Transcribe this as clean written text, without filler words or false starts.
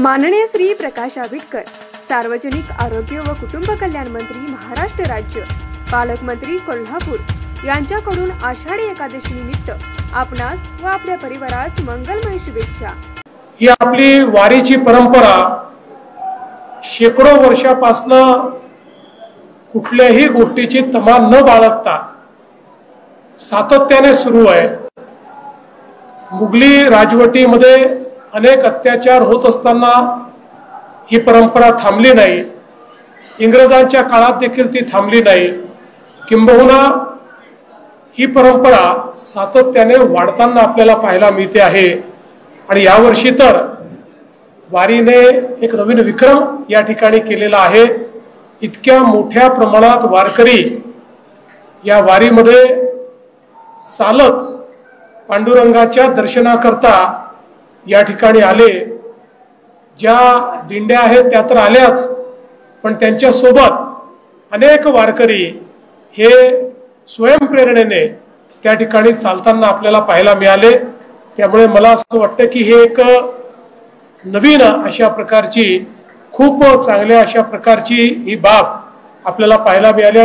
माननीय श्री प्रकाश आंबेडकर, सार्वजनिक आरोग्य व कुटुंब कल्याण मंत्री, महाराष्ट्र राज्य, पालकमंत्री कोल्हापूर यांच्याकडून आषाढी एकादशी निमित्त आपणास व आपल्या परिवारास मंगलमय शुभेच्छा। ही आपली वारीची परंपरा शेकडो वर्षापासून कुठल्याही गोष्टीची तमा न बाळगता सातत्याने सुरू आहे। मुघली राजवटीमध्ये अनेक अत्याचार होत असताना ही परंपरा थांबली नाही। इंग्रजांच्या काळात देखील ती थांबली नाही। किंबहुना ही परंपरा सातत्याने वाढताना आपल्याला पाहायला मिळते आहे। आणि यावर्षी तर वारीने एक नवीन विक्रम या ठिकाणी केलेला आहे। इतक्या मोठ्या प्रमाणात वारकरी या वारीमध्ये चालत पांडुरंगाच्या दर्शनाकरता या ठिकाणी आले। ज्या दिंड्या आहेत त्या तर आल्याच, पण त्यांच्या सोबत अनेक वारकरी हे स्वयंप्रेरणेने त्या ठिकाणी चालताना आपल्याला पाहायला मिळाले। त्यामुळे मला असं वाटतं की हे एक नवीन अशा प्रकारची, खूप चांगल्या अशा प्रकारची ही बाब आपल्याला पाहायला मिळाली।